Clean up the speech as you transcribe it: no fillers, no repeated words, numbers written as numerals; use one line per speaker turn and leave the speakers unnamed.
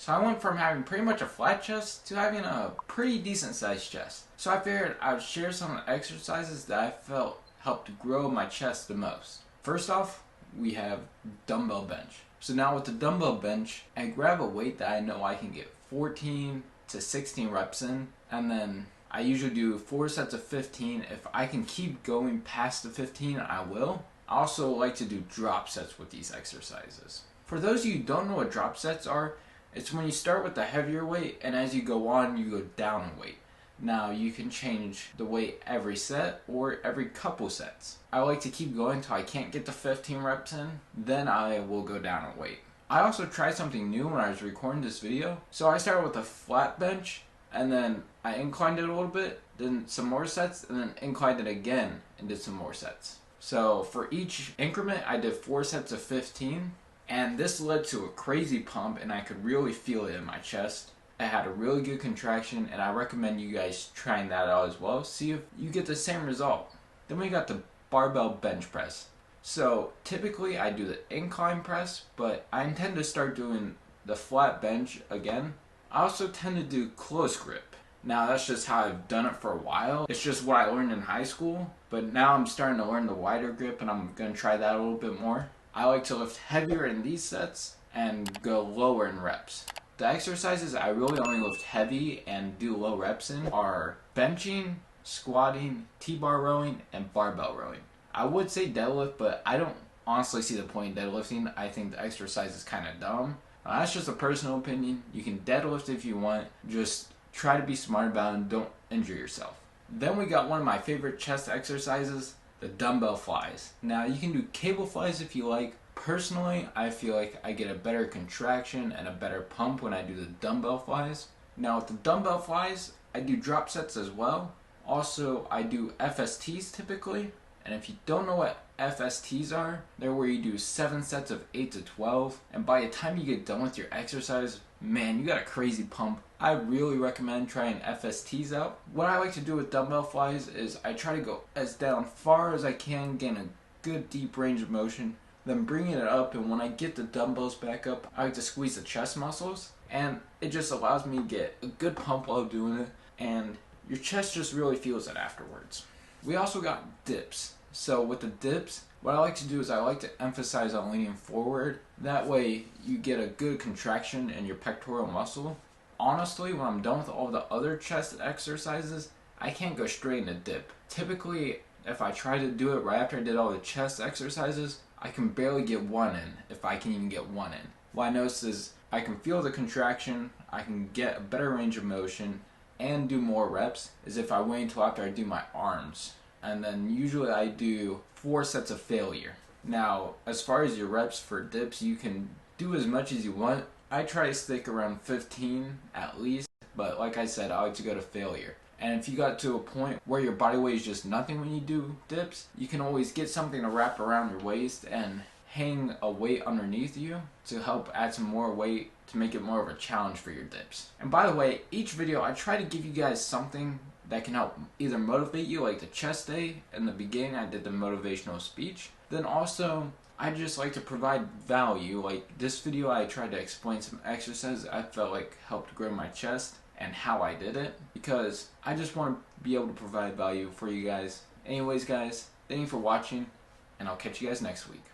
So I went from having pretty much a flat chest to having a pretty decent sized chest. So I figured I would share some of the exercises that I felt helped grow my chest the most. First off, we have dumbbell bench. So now with the dumbbell bench, I grab a weight that I know I can get 14 to 16 reps in, and then I usually do 4 sets of 15. If I can keep going past the 15, I will. I also like to do drop sets with these exercises. For those of you who don't know what drop sets are, it's when you start with the heavier weight and as you go on, you go down in weight. Now you can change the weight every set or every couple sets. I like to keep going until I can't get to 15 reps in, then I will go down in weight. I also tried something new when I was recording this video. So I started with a flat bench and then I inclined it a little bit, then some more sets, and then inclined it again and did some more sets. So for each increment, I did 4 sets of 15. And this led to a crazy pump and I could really feel it in my chest. I had a really good contraction and I recommend you guys trying that out as well. See if you get the same result. Then we got the barbell bench press. So typically I do the incline press, but I intend to start doing the flat bench again. I also tend to do close grip. Now that's just how I've done it for a while. It's just what I learned in high school, but now I'm starting to learn the wider grip and I'm going to try that a little bit more. I like to lift heavier in these sets and go lower in reps. The exercises I really only lift heavy and do low reps in are benching, squatting, T-bar rowing, and barbell rowing. I would say deadlift, but I don't honestly see the point in deadlifting. I think the exercise is kind of dumb. That's just a personal opinion. You can deadlift if you want. Just try to be smart about it and don't injure yourself. Then we got one of my favorite chest exercises, the dumbbell flies. Now you can do cable flies if you like. Personally, I feel like I get a better contraction and a better pump when I do the dumbbell flies. Now with the dumbbell flies, I do drop sets as well. Also, I do FSTs typically. And if you don't know what FSTs are, they're where you do 7 sets of 8 to 12. And by the time you get done with your exercise, man, you got a crazy pump. I really recommend trying FSTs out. What I like to do with dumbbell flies is I try to go as down far as I can, gain a good deep range of motion, then bringing it up, and when I get the dumbbells back up, I like to squeeze the chest muscles, and it just allows me to get a good pump while doing it, and your chest just really feels it afterwards. We also got dips. So with the dips, what I like to do is I like to emphasize on leaning forward. That way you get a good contraction in your pectoral muscle. Honestly, when I'm done with all the other chest exercises, I can't go straight into dip. Typically, if I try to do it right after I did all the chest exercises, I can barely get one in, if I can even get one in. What I notice is I can feel the contraction, I can get a better range of motion, and do more reps as if I wait until after I do my arms. And then usually I do 4 sets of failure. Now, as far as your reps for dips, you can do as much as you want. I try to stick around 15 at least, but like I said, I like to go to failure. And if you got to a point where your body weight is just nothing when you do dips, you can always get something to wrap around your waist and hang a weight underneath you to help add some more weight to make it more of a challenge for your dips. And by the way, each video I try to give you guys something that can help either motivate you, like the chest day. In the beginning I did the motivational speech. Then also I just like to provide value. Like this video I tried to explain some exercises I felt like helped grow my chest and how I did it, because I just want to be able to provide value for you guys. Anyways guys, thank you for watching, and I'll catch you guys next week.